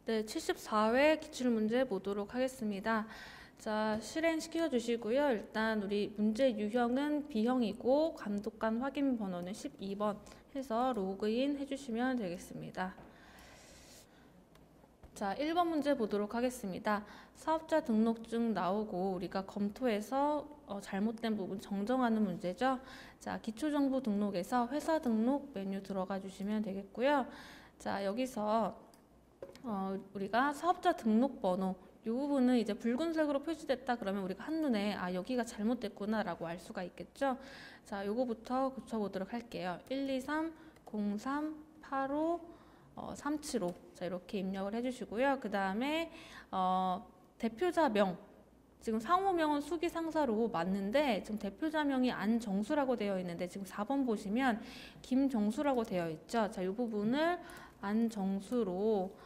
네, 74회 기출문제 보도록 하겠습니다. 자, 실행시켜 주시고요. 일단 우리 문제 유형은 B형이고 감독관 확인 번호는 12번 해서 로그인 해주시면 되겠습니다. 자, 1번 문제 보도록 하겠습니다. 사업자 등록증 나오고 우리가 검토해서 잘못된 부분 정정하는 문제죠. 자, 기초정보 등록에서 회사 등록 메뉴 들어가 주시면 되겠고요. 자, 여기서 우리가 사업자 등록번호 이 부분은 이제 붉은색으로 표시됐다 그러면 우리가 한눈에 여기가 잘못됐구나 라고 알 수가 있겠죠. 자, 요거부터 고쳐보도록 할게요. 123 03 85 375 자, 이렇게 입력을 해주시고요. 그 다음에 대표자명 지금 상호명은 수기상사로 맞는데 지금 대표자명이 안정수라고 되어 있는데 지금 4번 보시면 김정수라고 되어 있죠. 자, 이 부분을 안정수로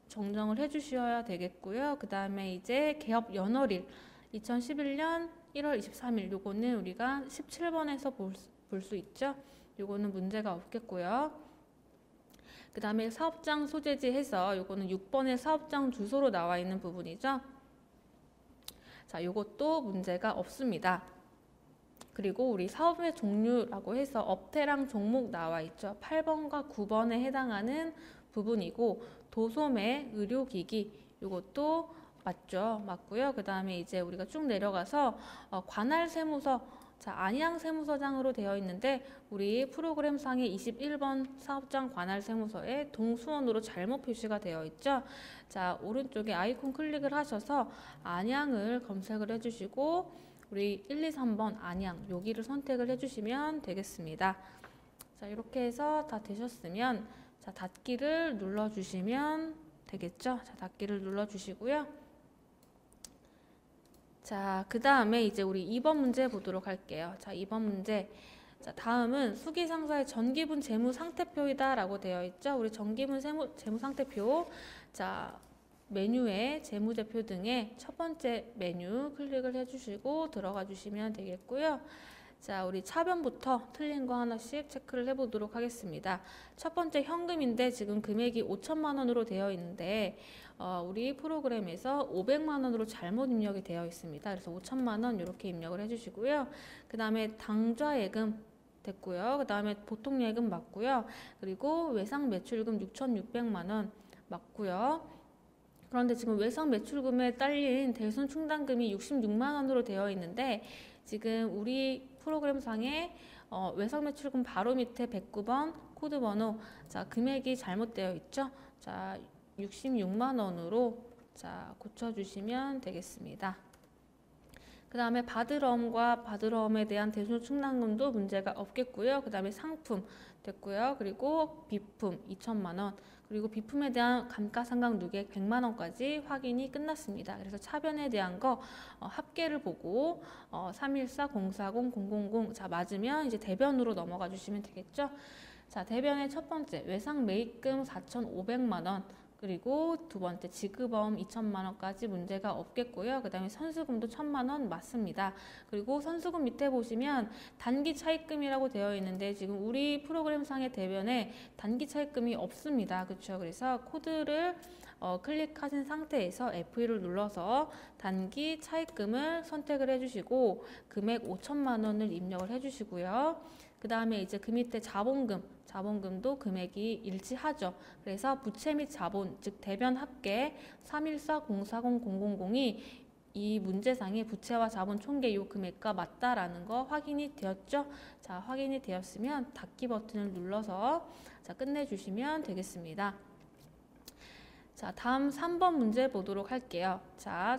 정정을 해주셔야 되겠고요. 그 다음에 이제 개업 연월일 2011년 1월 23일 요거는 우리가 17번에서 볼 수 있죠. 요거는 문제가 없겠고요. 그 다음에 사업장 소재지 해서 요거는 6번의 사업장 주소로 나와 있는 부분이죠. 자, 요것도 문제가 없습니다. 그리고 우리 사업의 종류라고 해서 업태랑 종목 나와 있죠. 8번과 9번에 해당하는 부분이고 도소매, 의료기기 요것도 맞죠. 맞고요. 그 다음에 이제 우리가 쭉 내려가서 관할세무서 자, 안양세무서장으로 되어 있는데 우리 프로그램상에 21번 사업장 관할세무서에 동수원으로 잘못 표시가 되어 있죠. 자, 오른쪽에 아이콘 클릭을 하셔서 안양을 검색을 해주시고 우리 1, 2, 3번 안양 여기를 선택을 해주시면 되겠습니다. 자, 이렇게 해서 다 되셨으면 자, 닫기를 눌러주시면 되겠죠. 자, 닫기를 눌러주시고요. 자, 그 다음에 이제 우리 2번 문제 보도록 할게요. 자, 2번 문제. 자, 다음은 수기상사의 전기분 재무상태표이다 라고 되어 있죠. 우리 전기분 재무상태표. 자, 메뉴에 재무제표 등의 첫 번째 메뉴 클릭을 해주시고 들어가 주시면 되겠고요. 자, 우리 차변부터 틀린 거 하나씩 체크를 해보도록 하겠습니다. 첫 번째 현금인데 지금 금액이 5천만 원으로 되어 있는데 우리 프로그램에서 500만 원으로 잘못 입력이 되어 있습니다. 그래서 5천만 원 이렇게 입력을 해주시고요. 그 다음에 당좌예금 됐고요. 그 다음에 보통예금 맞고요. 그리고 외상매출금 6,600만 원 맞고요. 그런데 지금 외상매출금에 딸린 대손충당금이 66만 원으로 되어 있는데 지금 우리 프로그램상에 외상매출금 바로 밑에 109번 코드번호 자, 금액이 잘못되어 있죠. 자, 66만 원으로 자, 고쳐주시면 되겠습니다. 그 다음에 바드럼과 바드럼에 대한 대손충당금도 문제가 없겠고요. 그 다음에 상품 됐고요. 그리고 비품 2천만 원 그리고 비품에 대한 감가상각 누계 100만 원까지 확인이 끝났습니다. 그래서 차변에 대한 거 합계를 보고 31404000 자, 맞으면 이제 대변으로 넘어가 주시면 되겠죠. 자, 대변의 첫 번째 외상 매입금 4,500만 원 그리고 두 번째 지급어음 2천만 원까지 문제가 없겠고요. 그 다음에 선수금도 1,000만 원 맞습니다. 그리고 선수금 밑에 보시면 단기 차입금이라고 되어 있는데 지금 우리 프로그램상의 대변에 단기 차입금이 없습니다. 그렇죠? 그래서 코드를 클릭하신 상태에서 F1을 눌러서 단기 차입금을 선택을 해주시고 금액 5천만 원을 입력을 해주시고요. 그 다음에 이제 그 밑에 자본금도 금액이 일치하죠. 그래서 부채 및 자본, 즉 대변 합계 31404000이 이 문제상의 부채와 자본 총계 이 금액과 맞다라는 거 확인이 되었죠. 자, 확인이 되었으면 닫기 버튼을 눌러서 자, 끝내주시면 되겠습니다. 자, 다음 3번 문제 보도록 할게요. 자,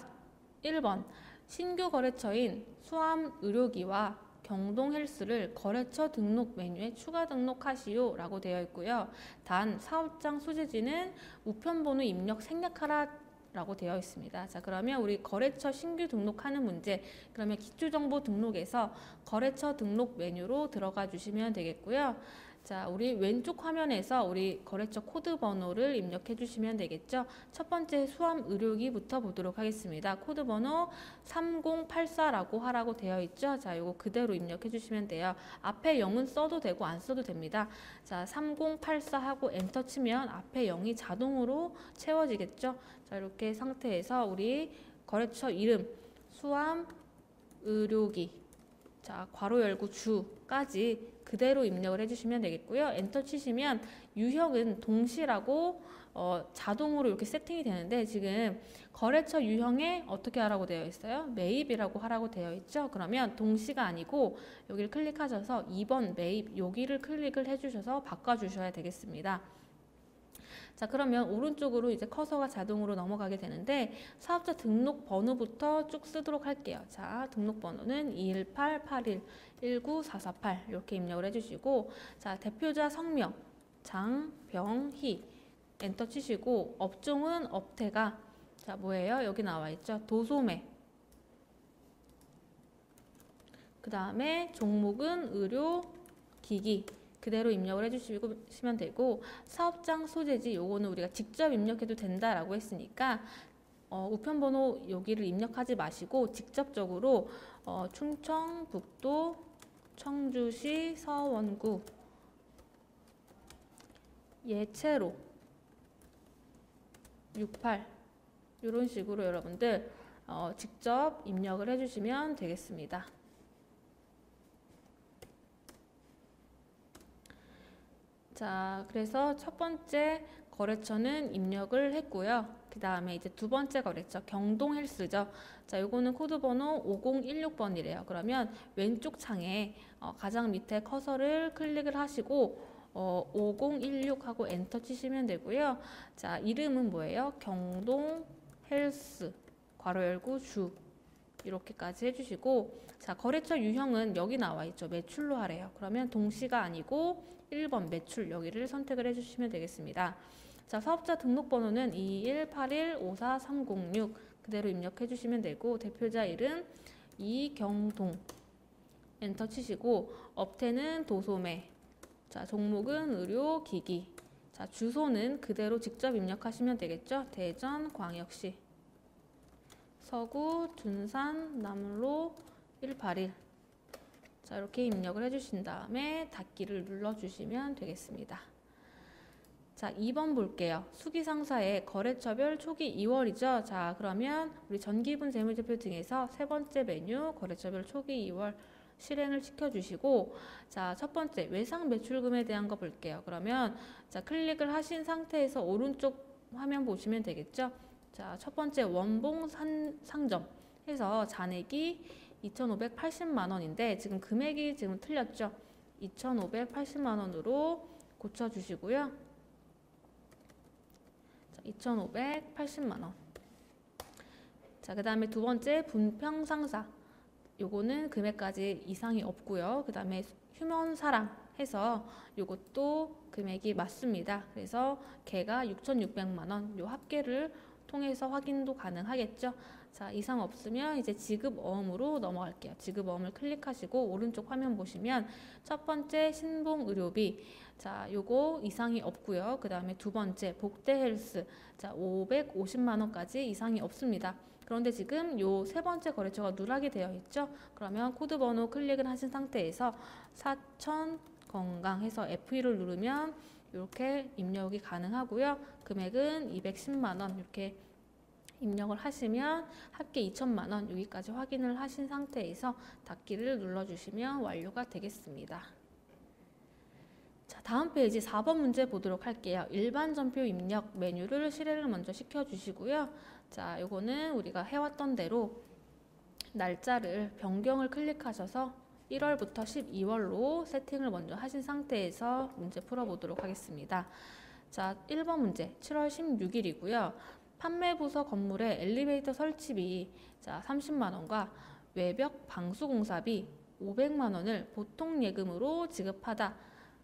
1번 신규 거래처인 수암의료기와 경동헬스를 거래처 등록 메뉴에 추가 등록하시오 라고 되어 있고요. 단 사업장 소재지는 우편번호 입력 생략하라 라고 되어 있습니다. 자, 그러면 우리 거래처 신규 등록하는 문제 그러면 기초정보 등록에서 거래처 등록 메뉴로 들어가 주시면 되겠고요. 자, 우리 왼쪽 화면에서 우리 거래처 코드 번호를 입력해 주시면 되겠죠. 첫 번째 수험 의료기부터 보도록 하겠습니다. 코드 번호 3084라고 하라고 되어 있죠. 자, 요거 그대로 입력해 주시면 돼요. 앞에 0은 써도 되고 안 써도 됩니다. 자, 3084 하고 엔터 치면 앞에 0이 자동으로 채워지겠죠. 자, 이렇게 상태에서 우리 거래처 이름 수암 의료기, 자, 괄호 열고 주까지 그대로 입력을 해주시면 되겠고요. 엔터 치시면 유형은 동시라고 자동으로 이렇게 세팅이 되는데 지금 거래처 유형에 어떻게 하라고 되어 있어요? 매입이라고 하라고 되어 있죠. 그러면 동시가 아니고 여기를 클릭하셔서 2번 매입 여기를 클릭을 해주셔서 바꿔주셔야 되겠습니다. 자, 그러면 오른쪽으로 이제 커서가 자동으로 넘어가게 되는데 사업자 등록 번호부터 쭉 쓰도록 할게요. 자, 등록 번호는 21881194448 이렇게 입력을 해주시고, 자, 대표자 성명 장병희 엔터 치시고, 업종은 업태가, 자, 뭐예요? 여기 나와 있죠. 도소매. 그 다음에 종목은 의료기기 그대로 입력을 해주시면 되고, 사업장 소재지 요거는 우리가 직접 입력해도 된다라고 했으니까 우편번호 여기를 입력하지 마시고 직접적으로 충청북도 청주시 서원구 예체로 68 이런 식으로 여러분들 직접 입력을 해주시면 되겠습니다. 자, 그래서 첫 번째 거래처는 입력을 했고요. 그 다음에 이제 두 번째 거래처 경동헬스죠. 자, 요거는 코드 번호 5016번이래요. 그러면 왼쪽 창에 가장 밑에 커서를 클릭을 하시고 5016하고 엔터 치시면 되고요. 자, 이름은 뭐예요? 경동헬스 괄호 열고 주 이렇게까지 해주시고, 자, 거래처 유형은 여기 나와 있죠. 매출로 하래요. 그러면 동시가 아니고 1번 매출 여기를 선택을 해주시면 되겠습니다. 자, 사업자 등록번호는 218154306 그대로 입력해 주시면 되고, 대표자 이름 이경동 엔터 치시고, 업태는 도소매, 자, 종목은 의료기기, 자, 주소는 그대로 직접 입력하시면 되겠죠. 대전광역시 서구 둔산 남로 181. 자, 이렇게 입력을 해주신 다음에 닫기를 눌러주시면 되겠습니다. 자, 2번 볼게요. 수기상사의 거래처별 초기 2월이죠. 자, 그러면 우리 전기분 재무제표 등에서 세 번째 메뉴 거래처별 초기 2월 실행을 시켜주시고, 자, 첫 번째 외상 매출금에 대한 거 볼게요. 그러면 자, 클릭을 하신 상태에서 오른쪽 화면 보시면 되겠죠. 자, 첫 번째 원봉 상점 해서 잔액이 2,580만 원인데 지금 금액이 지금 틀렸죠. 2,580만 원으로 고쳐주시고요. 자, 2,580만 원. 자, 그 다음에 두 번째 분평상사. 요거는 금액까지 이상이 없고요. 그 다음에 휴먼사랑 해서 요것도 금액이 맞습니다. 그래서 걔가 6,600만 원. 요 합계를 통해서 확인도 가능하겠죠. 자, 이상 없으면 이제 지급어음으로 넘어갈게요. 지급어음을 클릭하시고 오른쪽 화면 보시면 첫 번째 신봉의료비, 자, 요거 이상이 없고요. 그 다음에 두 번째 복대헬스, 자, 550만 원까지 이상이 없습니다. 그런데 지금 요 세 번째 거래처가 누락이 되어 있죠. 그러면 코드 번호 클릭을 하신 상태에서 사천 건강 해서 F2를 누르면 이렇게 입력이 가능하고요. 금액은 210만 원 이렇게 입력을 하시면 합계 2천만 원 여기까지 확인을 하신 상태에서 닫기를 눌러주시면 완료가 되겠습니다. 자, 다음 페이지 4번 문제 보도록 할게요. 일반 전표 입력 메뉴를 실행을 먼저 시켜주시고요. 자, 요거는 우리가 해왔던 대로 날짜를 변경을 클릭하셔서 1월부터 12월로 세팅을 먼저 하신 상태에서 문제 풀어보도록 하겠습니다. 자, 1번 문제 7월 16일이고요. 판매부서 건물에 엘리베이터 설치비 자 30만 원과 외벽 방수 공사비 500만 원을 보통 예금으로 지급하다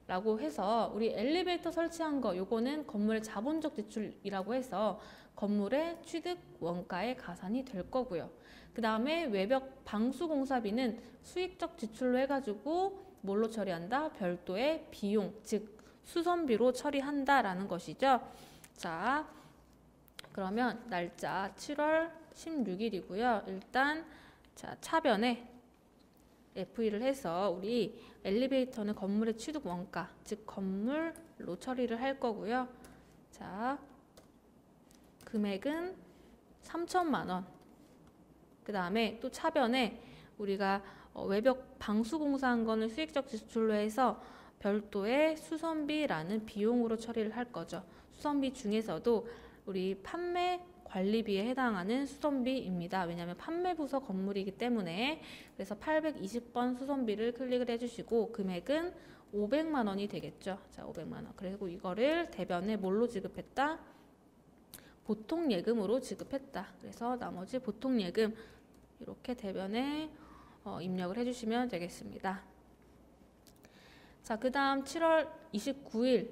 라고 해서 우리 엘리베이터 설치한 거 요거는 건물의 자본적 지출이라고 해서 건물의 취득 원가에 가산이 될 거고요. 그 다음에 외벽 방수 공사비는 수익적 지출로 해가지고 뭘로 처리한다? 별도의 비용, 즉 수선비로 처리한다라는 것이죠. 자, 그러면 날짜 7월 16일이고요. 일단 자, 차변에 F1을 해서 우리 엘리베이터는 건물의 취득 원가, 즉 건물로 처리를 할 거고요. 자, 금액은 3천만 원. 그 다음에 또 차변에 우리가 외벽 방수 공사한 거는 수익적 지출로 해서 별도의 수선비라는 비용으로 처리를 할 거죠. 수선비 중에서도 우리 판매 관리비에 해당하는 수선비입니다. 왜냐하면 판매부서 건물이기 때문에. 그래서 820번 수선비를 클릭을 해주시고 금액은 500만 원이 되겠죠. 자, 500만 원. 그리고 이거를 대변에 뭘로 지급했다? 보통 예금으로 지급했다. 그래서 나머지 보통 예금 이렇게 대변에 입력을 해주시면 되겠습니다. 자, 그 다음 7월 29일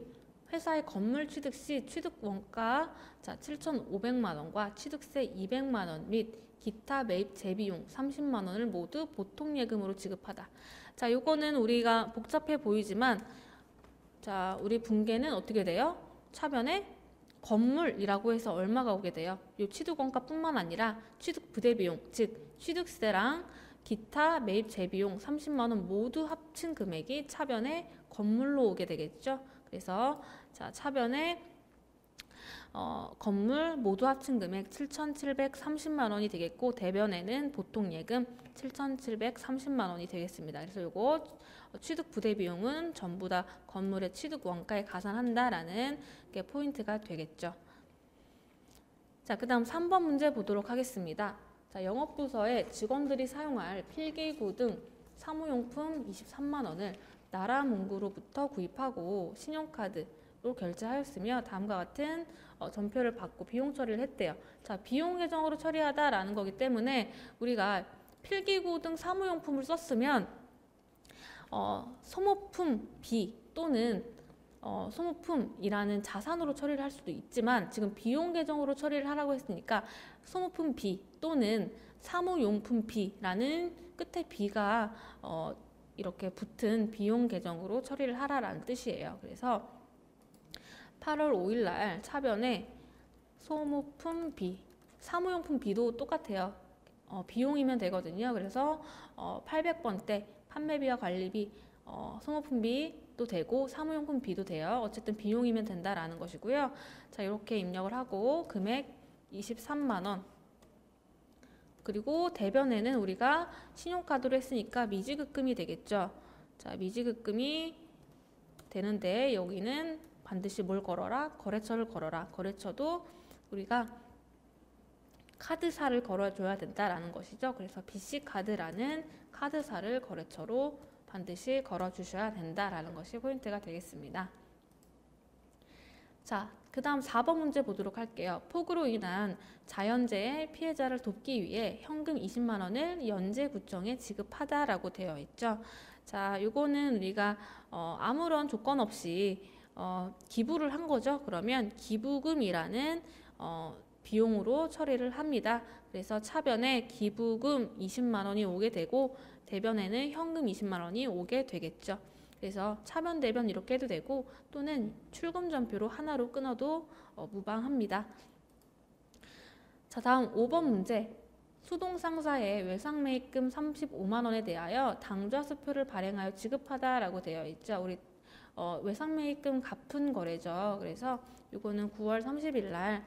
회사의 건물 취득 시 취득 원가 7,500만 원과 취득세 200만 원 및 기타 매입 재비용 30만 원을 모두 보통 예금으로 지급하다. 자, 요거는 우리가 복잡해 보이지만 자, 우리 분계는 어떻게 돼요? 차변에 건물이라고 해서 얼마가 오게 돼요? 요 취득 원가뿐만 아니라 취득 부대 비용, 즉 취득세랑 기타 매입 재비용 30만 원 모두 합친 금액이 차변에 건물로 오게 되겠죠. 그래서 자, 차변에 건물 모두 합친 금액 7,730만 원이 되겠고 대변에는 보통 예금 7,730만 원이 되겠습니다. 그래서 요거 취득 부대 비용은 전부 다 건물의 취득 원가에 가산한다라는 게 포인트가 되겠죠. 자, 그 다음 3번 문제 보도록 하겠습니다. 자, 영업부서에 직원들이 사용할 필기구 등 사무용품 23만 원을 나라문구로부터 구입하고 신용카드로 결제하였으며 다음과 같은 전표를 받고 비용 처리를 했대요. 자, 비용 계정으로 처리하다라는 거기 때문에 우리가 필기구 등 사무용품을 썼으면 소모품 B 또는 소모품이라는 자산으로 처리를 할 수도 있지만 지금 비용 계정으로 처리를 하라고 했으니까 소모품 B 또는 사무용품 B라는 끝에 B가 이렇게 붙은 비용 계정으로 처리를 하라라는 뜻이에요. 그래서 8월 5일 날 차변에 소모품 B, 사무용품 B도 똑같아요. 비용이면 되거든요. 그래서 800번대 판매비와 관리비, 소모품비도 되고 사무용품 B도 돼요. 어쨌든 비용이면 된다라는 것이고요. 자, 이렇게 입력을 하고 금액 23만 원. 그리고 대변에는 우리가 신용카드로 했으니까 미지급금이 되겠죠. 자, 미지급금이 되는데 여기는 반드시 뭘 걸어라? 거래처를 걸어라. 거래처도 우리가 카드사를 걸어줘야 된다라는 것이죠. 그래서 BC카드라는 카드사를 거래처로 반드시 걸어주셔야 된다라는 것이 포인트가 되겠습니다. 자, 그 다음 4번 문제 보도록 할게요. 폭우로 인한 자연재해 피해자를 돕기 위해 현금 20만 원을 연재구청에 지급하다라고 되어 있죠. 자, 요거는 우리가 아무런 조건 없이 기부를 한 거죠. 그러면 기부금이라는 비용으로 처리를 합니다. 그래서 차변에 기부금 20만 원이 오게 되고 대변에는 현금 20만 원이 오게 되겠죠. 그래서 차변 대변 이렇게 해도 되고 또는 출금 전표로 하나로 끊어도 무방합니다. 자, 다음 5번 문제. 수동상사의 외상매입금 35만 원에 대하여 당좌수표를 발행하여 지급하다라고 되어 있죠. 우리 외상매입금 갚은 거래죠. 그래서 이거는 9월 30일 날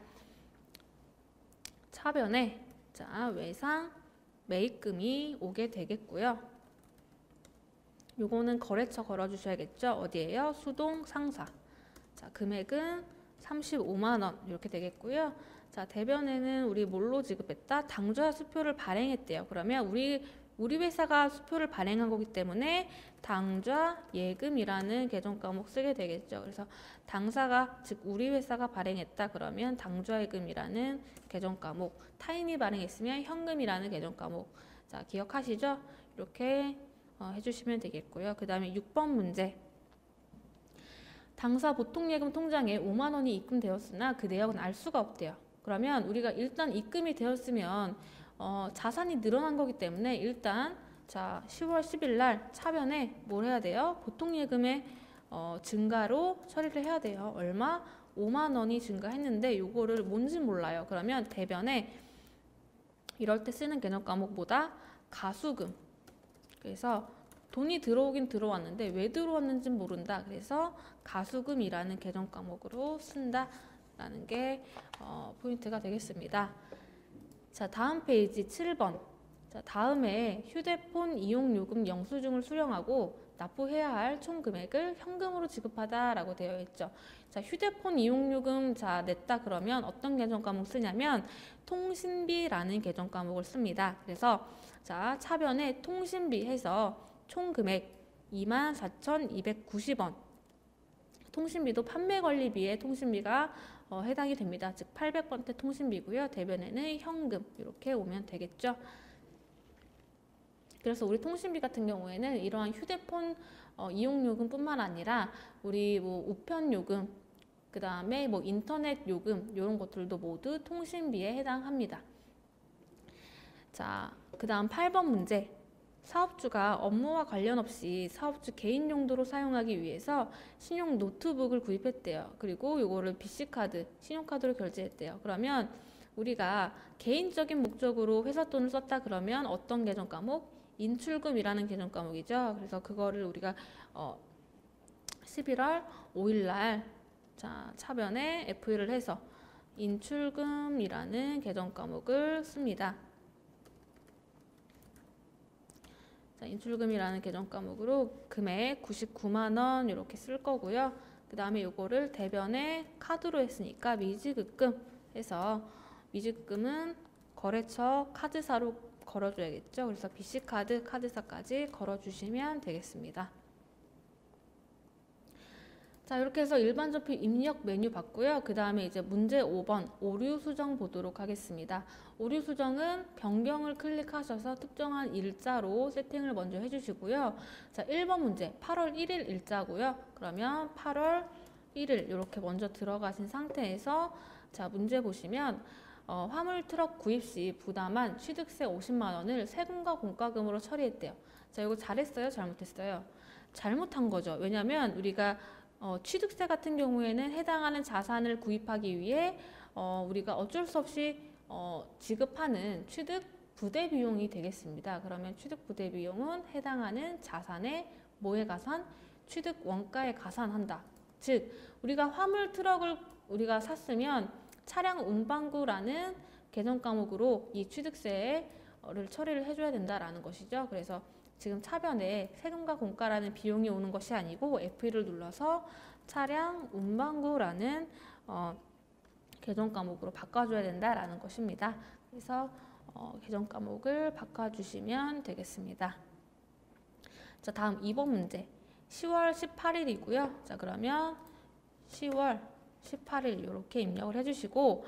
차변에 자, 외상매입금이 오게 되겠고요. 요거는 거래처 걸어주셔야겠죠. 어디에요? 수동상사. 자, 금액은 35만 원 이렇게 되겠고요. 자, 대변에는 우리 뭘로 지급했다? 당좌 수표를 발행했대요. 그러면 우리 회사가 수표를 발행한 거기 때문에 당좌 예금이라는 계정 과목 쓰게 되겠죠. 그래서 당사가 즉 우리 회사가 발행했다 그러면 당좌 예금이라는 계정 과목, 타인이 발행했으면 현금이라는 계정 과목. 자, 기억하시죠? 이렇게 해주시면 되겠고요. 그 다음에 6번 문제. 당사 보통예금 통장에 5만 원이 입금되었으나 그 내역은 알 수가 없대요. 그러면 우리가 일단 입금이 되었으면 자산이 늘어난 거기 때문에 일단 자, 10월 10일 날 차변에 뭘 해야 돼요? 보통예금의 증가로 처리를 해야 돼요. 얼마? 5만 원이 증가했는데 요거를 뭔지 몰라요. 그러면 대변에 이럴 때 쓰는 개념 과목보다 가수금. 그래서 돈이 들어오긴 들어왔는데 왜 들어왔는지 모른다. 그래서 가수금이라는 개념 과목으로 쓴다라는 게 포인트가 되겠습니다. 자, 다음 페이지 7번. 자, 다음에 휴대폰 이용요금 영수증을 수령하고 납부해야 할 총 금액을 현금으로 지급하다라고 되어 있죠. 자, 휴대폰 이용요금 냈다 그러면 어떤 개정 과목 쓰냐면 통신비라는 개정 과목을 씁니다. 그래서 자, 차변에 통신비 해서 총 금액 24,290원. 통신비도 판매 관리비에 통신비가 해당이 됩니다. 즉 800번대 통신비고요. 대변에는 현금 이렇게 오면 되겠죠. 그래서 우리 통신비 같은 경우에는 이러한 휴대폰 이용요금뿐만 아니라 우리 뭐 우편요금, 그 다음에 뭐 인터넷 요금 이런 것들도 모두 통신비에 해당합니다. 자, 그 다음 8번 문제. 사업주가 업무와 관련 없이 사업주 개인 용도로 사용하기 위해서 신용 노트북을 구입했대요. 그리고 요거를 BC카드, 신용카드로 결제했대요. 그러면 우리가 개인적인 목적으로 회사 돈을 썼다 그러면 어떤 개정 과목? 인출금이라는 개정 과목이죠. 그래서 그거를 우리가 11월 5일 날 차변에 F1을 해서 인출금이라는 개정 과목을 씁니다. 자, 인출금이라는 개정 과목으로 금액 99만 원 이렇게 쓸 거고요. 그 다음에 요거를 대변에 카드로 했으니까 미지급금 해서 미지급금은 거래처 카드사로 걸어줘야겠죠. 그래서 BC카드, 카드사까지 걸어주시면 되겠습니다. 자, 이렇게 해서 일반 전표 입력 메뉴 봤고요. 그 다음에 이제 문제 5번 오류 수정 보도록 하겠습니다. 오류 수정은 변경을 클릭하셔서 특정한 일자로 세팅을 먼저 해주시고요. 자, 1번 문제 8월 1일 일자고요. 그러면 8월 1일 이렇게 먼저 들어가신 상태에서 자, 문제 보시면 화물 트럭 구입 시 부담한 취득세 50만 원을 세금과 공과금으로 처리했대요. 자, 이거 잘했어요? 잘못했어요? 잘못한 거죠. 왜냐하면 우리가 취득세 같은 경우에는 해당하는 자산을 구입하기 위해 우리가 어쩔 수 없이 지급하는 취득 부대 비용이 되겠습니다. 그러면 취득 부대 비용은 해당하는 자산의 뭐에 가산? 취득 원가에 가산한다. 즉 우리가 화물 트럭을 우리가 샀으면 차량 운반구라는 개정 과목으로 이 취득세를 처리를 해줘야 된다라는 것이죠. 그래서 지금 차변에 세금과 공과라는 비용이 오는 것이 아니고 F1을 눌러서 차량 운반구라는 개정 과목으로 바꿔줘야 된다라는 것입니다. 그래서 개정 과목을 바꿔주시면 되겠습니다. 자, 다음 2번 문제 10월 18일이고요. 자, 그러면 10월 18일 이렇게 입력을 해주시고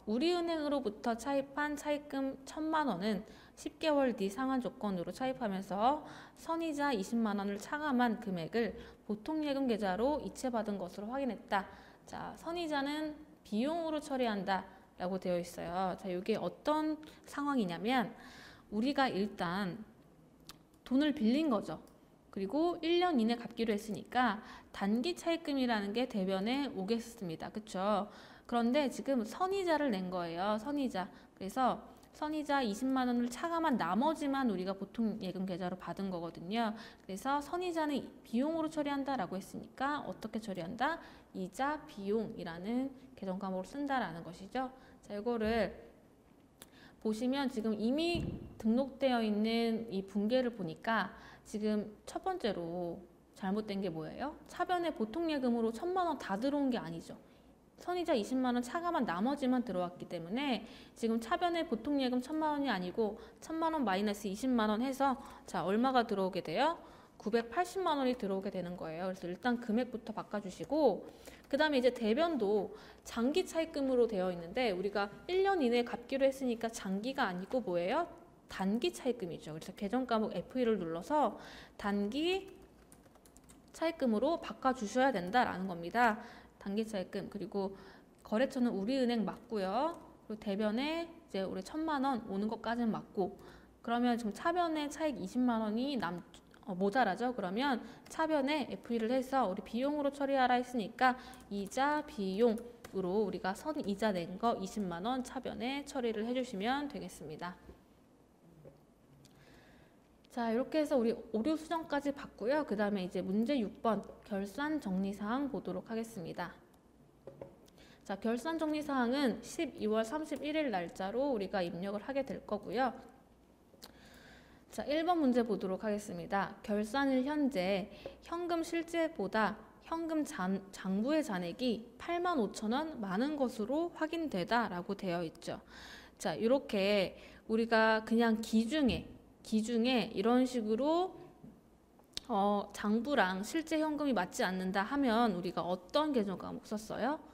우리은행으로부터 차입한 차입금 1,000만 원은 10개월 뒤 상환 조건으로 차입하면서 선이자 20만 원을 차감한 금액을 보통예금 계좌로 이체받은 것으로 확인했다. 자, 선이자는 비용으로 처리한다 라고 되어 있어요. 자, 이게 어떤 상황이냐면 우리가 일단 돈을 빌린 거죠. 그리고 1년 이내 갚기로 했으니까 단기 차입금이라는 게 대변에 오겠습니다. 그렇죠? 그런데 지금 선이자를 낸 거예요. 선이자. 그래서 선이자 20만 원을 차감한 나머지만 우리가 보통 예금 계좌로 받은 거거든요. 그래서 선이자는 비용으로 처리한다라고 했으니까 어떻게 처리한다? 이자 비용이라는 개정 과목을 쓴다라는 것이죠. 자, 이거를 보시면 지금 이미 등록되어 있는 이 분계를 보니까 지금 첫 번째로 잘못된 게 뭐예요? 차변에 보통예금으로 1,000만 원 다 들어온 게 아니죠. 선이자 20만 원 차감한 나머지만 들어왔기 때문에 지금 차변에 보통예금 1,000만 원이 아니고 1,000만 원 마이너스 20만 원 해서 자, 얼마가 들어오게 돼요? 980만 원이 들어오게 되는 거예요. 그래서 일단 금액부터 바꿔주시고 그 다음에 이제 대변도 장기 차입금으로 되어 있는데 우리가 1년 이내에 갚기로 했으니까 장기가 아니고 뭐예요? 단기 차입금이죠. 그래서 개정 과목 F1을 눌러서 단기 차입금으로 바꿔주셔야 된다라는 겁니다. 단기 차입금. 그리고 거래처는 우리은행 맞고요. 그리고 대변에 이제 우리 1,000만 원 오는 것까지는 맞고 그러면 지금 차변의 차익 20만 원이 모자라죠. 그러면 차변에 FE를 해서 우리 비용으로 처리하라 했으니까 이자 비용으로 우리가 선이자 낸 거 20만 원 차변에 처리를 해주시면 되겠습니다. 자, 이렇게 해서 우리 오류 수정까지 봤고요. 그 다음에 이제 문제 6번 결산 정리사항 보도록 하겠습니다. 자, 결산 정리사항은 12월 31일 날짜로 우리가 입력을 하게 될 거고요. 자, 1번 문제 보도록 하겠습니다. 결산일 현재 현금 실제액보다 현금 장부의 잔액이 85,000원 많은 것으로 확인되다 라고 되어 있죠. 자, 이렇게 우리가 그냥 기중에 이런 식으로 장부랑 실제 현금이 맞지 않는다 하면 우리가 어떤 계정 과목 썼어요?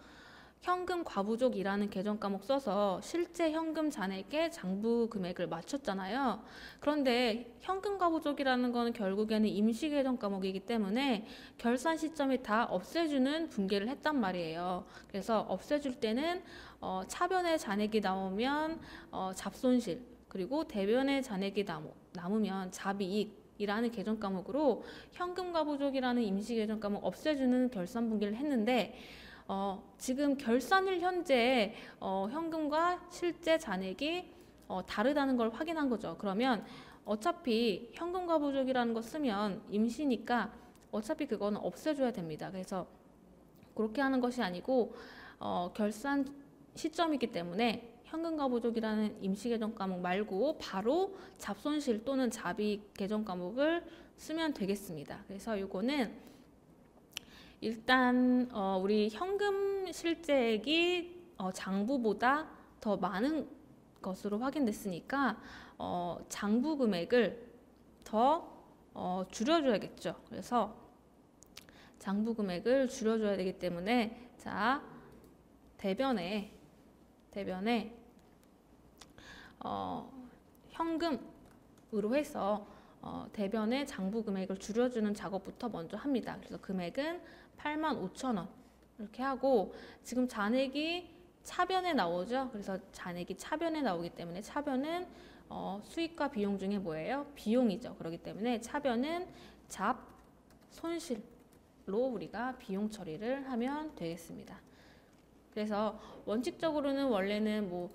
현금 과부족이라는 계정 과목 써서 실제 현금 잔액에 장부 금액을 맞췄잖아요. 그런데 현금 과부족이라는 거는 결국에는 임시 계정 과목이기 때문에 결산 시점에 다 없애주는 분계를 했단 말이에요. 그래서 없애줄 때는 차변의 잔액이 나오면 잡손실, 그리고 대변의 잔액이 남으면 잡이익이라는 계정 과목으로 현금 과부족이라는 임시 계정 과목 없애주는 결산 분계를 했는데 지금 결산일 현재 현금과 실제 잔액이 다르다는 걸 확인한 거죠. 그러면 어차피 현금 과부족이라는 거 쓰면 임시니까 어차피 그거는 없애줘야 됩니다. 그래서 그렇게 하는 것이 아니고 결산 시점이기 때문에 현금 과부족이라는 임시 계정 과목 말고 바로 잡손실 또는 잡이익 계정 과목을 쓰면 되겠습니다. 그래서 이거는 일단 우리 현금 실제액이 장부보다 더 많은 것으로 확인됐으니까 장부 금액을 더 줄여줘야겠죠. 그래서 장부 금액을 줄여줘야 되기 때문에 자, 대변에 현금으로 해서 대변의 장부 금액을 줄여주는 작업부터 먼저 합니다. 그래서 금액은 85,000원 이렇게 하고 지금 잔액이 차변에 나오죠. 그래서 잔액이 차변에 나오기 때문에 차변은 수익과 비용 중에 뭐예요? 비용이죠. 그렇기 때문에 차변은 잡손실로 우리가 비용 처리를 하면 되겠습니다. 그래서 원칙적으로는 원래는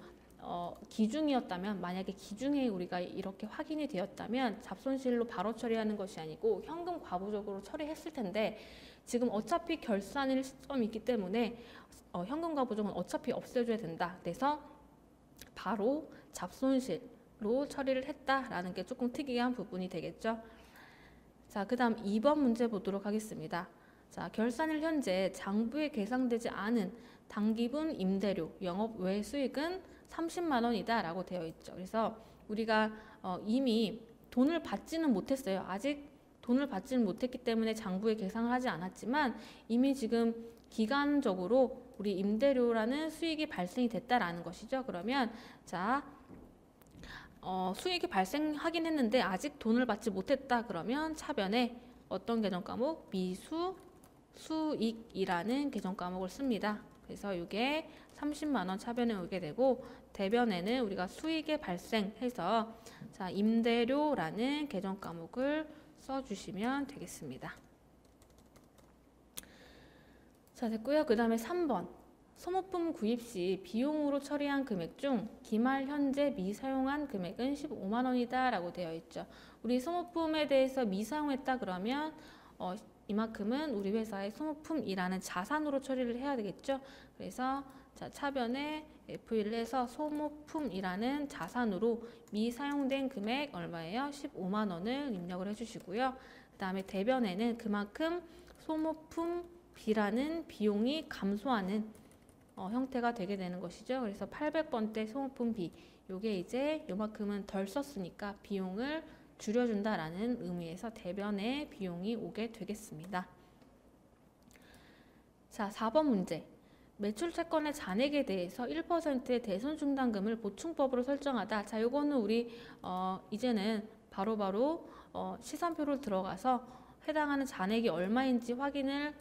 기중이었다면 만약에 기중에 우리가 이렇게 확인이 되었다면 잡손실로 바로 처리하는 것이 아니고 현금 과부적으로 처리했을 텐데 지금 어차피 결산일 시점이 있기 때문에 현금 과부족은 어차피 없애줘야 된다. 그래서 바로 잡손실로 처리를 했다라는 게 조금 특이한 부분이 되겠죠. 자, 그 다음 2번 문제 보도록 하겠습니다. 자, 결산일 현재 장부에 계상되지 않은 당기분 임대료, 영업 외 수익은 30만 원이다 라고 되어 있죠. 그래서 우리가 이미 돈을 받지는 못했어요. 아직 돈을 받지는 못했기 때문에 장부에 계상을 하지 않았지만 이미 지금 기간적으로 우리 임대료라는 수익이 발생이 됐다라는 것이죠. 그러면 자, 수익이 발생하긴 했는데 아직 돈을 받지 못했다. 그러면 차변에 어떤 계정 과목? 미수 수익이라는 계정 과목을 씁니다. 그래서 이게 30만 원 차변에 오게 되고 대변에는 우리가 수익의 발생해서 자, 임대료라는 계정 과목을 써주시면 되겠습니다. 자, 됐고요. 그 다음에 3번 소모품 구입 시 비용으로 처리한 금액 중 기말 현재 미사용한 금액은 15만 원이다 라고 되어 있죠. 우리 소모품에 대해서 미사용했다 그러면 이만큼은 우리 회사의 소모품이라는 자산으로 처리를 해야 되겠죠. 그래서 자, 차변에 FE를 해서 소모품이라는 자산으로 미사용된 금액 얼마예요? 15만 원을 입력을 해주시고요. 그 다음에 대변에는 그만큼 소모품 B라는 비용이 감소하는 형태가 되게 되는 것이죠. 그래서 800번대 소모품 B, 요게 이제 요만큼은 덜 썼으니까 비용을 줄여준다라는 의미에서 대변에 비용이 오게 되겠습니다. 자, 4번 문제. 매출 채권의 잔액에 대해서 1%의 대손 충당금을 보충법으로 설정하다. 자, 요거는 우리 이제는 바로바로 시산표를 들어가서 해당하는 잔액이 얼마인지 확인을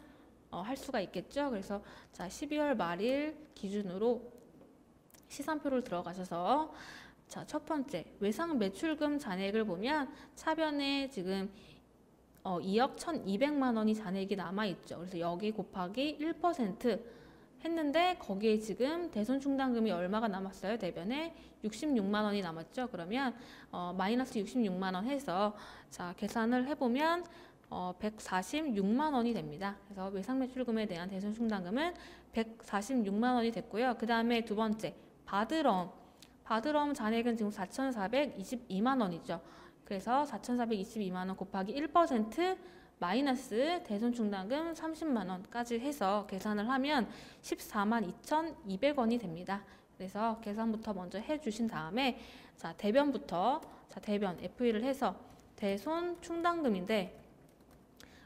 할 수가 있겠죠. 그래서 자, 12월 말일 기준으로 시산표를 들어가셔서 자, 첫 번째 외상 매출금 잔액을 보면 차변에 지금 2억 1,200만 원이 잔액이 남아있죠. 그래서 여기 곱하기 1% 했는데 거기에 지금 대손 충당금이 얼마가 남았어요? 대변에 66만 원이 남았죠. 그러면 마이너스 66만 원 해서 자 계산을 해보면 146만 원이 됩니다. 그래서 외상 매출금에 대한 대손 충당금은 146만 원이 됐고요. 그 다음에 두 번째 바드럼 잔액은 지금 4,422만 원이죠. 그래서 4,422만 원 곱하기 1% 마이너스 대손 충당금 30만 원까지 해서 계산을 하면 14만 2,200원이 됩니다. 그래서 계산부터 먼저 해주신 다음에 자 대변부터 자 대변 FE를 해서 대손 충당금인데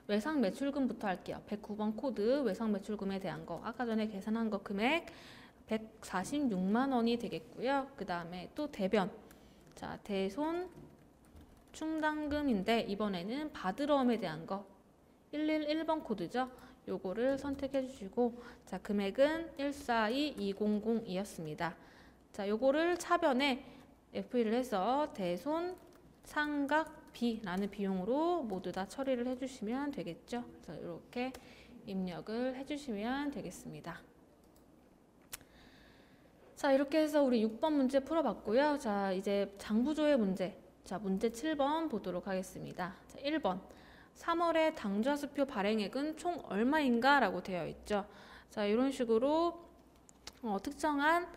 외상 매출금부터 할게요. 109번 코드 외상 매출금에 대한 거 아까 전에 계산한 거 금액 146만 원이 되겠고요. 그 다음에 또 대변 자 대손 충당금인데 이번에는 바드럼에 대한 거 111번 코드죠. 요거를 선택해 주시고 자 금액은 142200이었습니다. 자 요거를 차변에 FE를 해서 대손 상각비라는 비용으로 모두 다 처리를 해 주시면 되겠죠. 그래서 이렇게 입력을 해 주시면 되겠습니다. 자 이렇게 해서 우리 6번 문제 풀어봤고요. 자 이제 장부조회 문제 자 문제 7번 보도록 하겠습니다. 자 1번 3월에 당좌수표 발행액은 총 얼마인가 라고 되어 있죠. 자 이런 식으로 특정한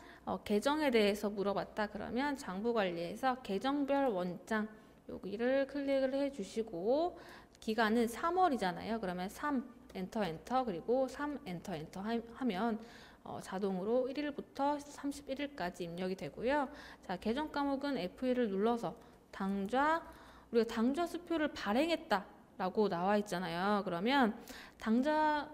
계정에 대해서 물어봤다 그러면 장부관리에서 계정별 원장 여기를 클릭을 해 주시고 기간은 3월이잖아요. 그러면 3 엔터 그리고 3 엔터 하면 자동으로 1일부터 31일까지 입력이 되고요. 자 계정 과목은 FE를 눌러서 우리가 당좌 수표를 발행했다 라고 나와 있잖아요. 그러면 당좌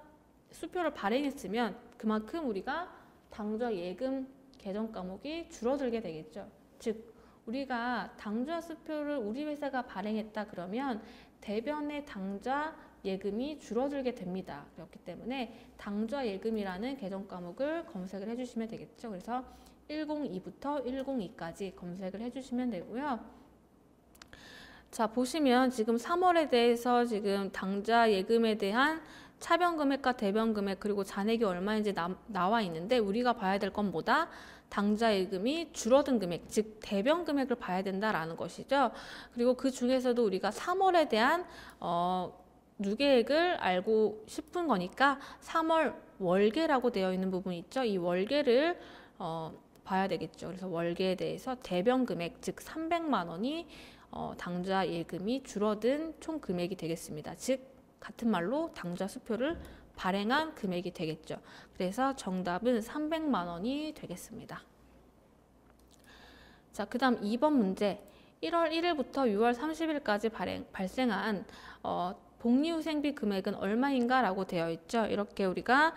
수표를 발행했으면 그만큼 우리가 당좌 예금 계정 과목이 줄어들게 되겠죠. 즉 우리가 당좌 수표를 우리 회사가 발행했다 그러면 대변의 당좌 예금이 줄어들게 됩니다. 그렇기 때문에 당좌 예금이라는 계정 과목을 검색을 해주시면 되겠죠. 그래서 102부터 102까지 검색을 해주시면 되고요. 자 보시면 지금 3월에 대해서 지금 당좌 예금에 대한 차변 금액과 대변 금액 그리고 잔액이 얼마인지 나와 있는데 우리가 봐야 될 건 뭐다? 당좌 예금이 줄어든 금액, 즉 대변 금액을 봐야 된다라는 것이죠. 그리고 그 중에서도 우리가 3월에 대한 누계액을 알고 싶은 거니까 3월 월계라고 되어 있는 부분이 있죠. 이 월계를 봐야 되겠죠. 그래서 월계에 대해서 대변 금액, 즉 300만 원이 당좌 예금이 줄어든 총 금액이 되겠습니다. 즉 같은 말로 당좌 수표를 발행한 금액이 되겠죠. 그래서 정답은 300만 원이 되겠습니다. 자, 그 다음 2번 문제 1월 1일부터 6월 30일까지 발생한 복리후생비 금액은 얼마인가 라고 되어 있죠. 이렇게 우리가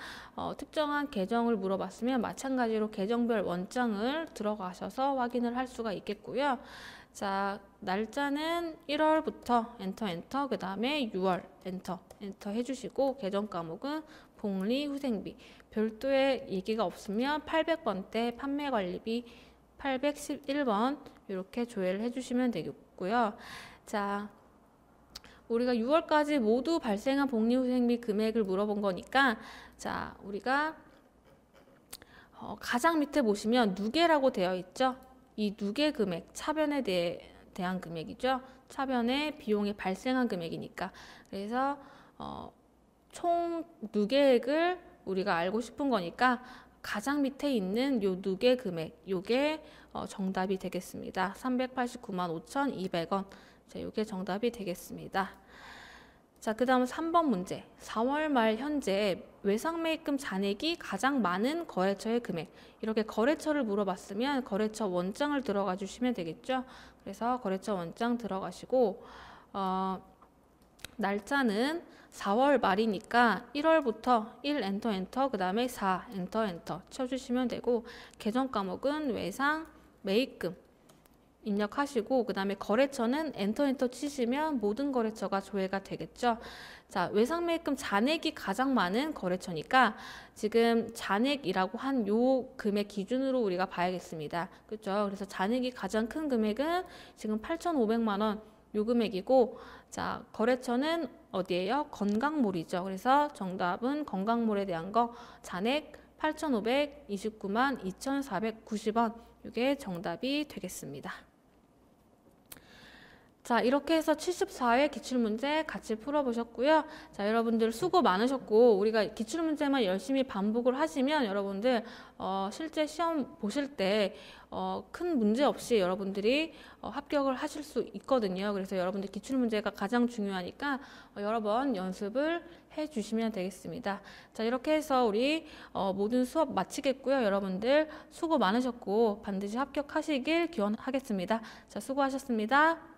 특정한 계정을 물어봤으면 마찬가지로 계정별 원장을 들어가셔서 확인을 할 수가 있겠고요. 자, 날짜는 1월부터 엔터 그 다음에 6월 엔터 해주시고 계정 과목은 복리후생비 별도의 얘기가 없으면 800번대 판매관리비 811번 이렇게 조회를 해주시면 되겠고요. 자, 우리가 6월까지 모두 발생한 복리후생비 금액을 물어본 거니까 자 우리가 가장 밑에 보시면 누계라고 되어 있죠. 이 누계 금액, 차변에 대한 금액이죠. 차변의 비용이 발생한 금액이니까. 그래서 총 누계액을 우리가 알고 싶은 거니까 가장 밑에 있는 요 누계 금액, 요게 정답이 되겠습니다. 389만 5,200원. 자, 요게 정답이 되겠습니다. 자, 그 다음 3번 문제. 4월 말 현재 외상매입금 잔액이 가장 많은 거래처의 금액. 이렇게 거래처를 물어봤으면 거래처 원장을 들어가 주시면 되겠죠. 그래서 거래처 원장 들어가시고 날짜는 4월 말이니까 1월부터 1 엔터 그 다음에 4 엔터 쳐주시면 되고 계정 과목은 외상 매입금 입력하시고 그 다음에 거래처는 엔터 치시면 모든 거래처가 조회가 되겠죠. 자, 외상매입금 잔액이 가장 많은 거래처니까 지금 잔액이라고 한 요 금액 기준으로 우리가 봐야겠습니다. 그렇죠? 그래서 잔액이 가장 큰 금액은 지금 8,500만 원 요 금액이고, 자, 거래처는 어디예요? 건강몰이죠. 그래서 정답은 건강몰에 대한 거 잔액 8,529만 2,490원 이게 정답이 되겠습니다. 자, 이렇게 해서 74회 기출문제 같이 풀어보셨고요. 자, 여러분들 수고 많으셨고, 우리가 기출문제만 열심히 반복을 하시면 여러분들 실제 시험 보실 때 큰 문제 없이 여러분들이 합격을 하실 수 있거든요. 그래서 여러분들 기출문제가 가장 중요하니까 여러 번 연습을 해주시면 되겠습니다. 자, 이렇게 해서 우리 모든 수업 마치겠고요. 여러분들 수고 많으셨고 반드시 합격하시길 기원하겠습니다. 자, 수고하셨습니다.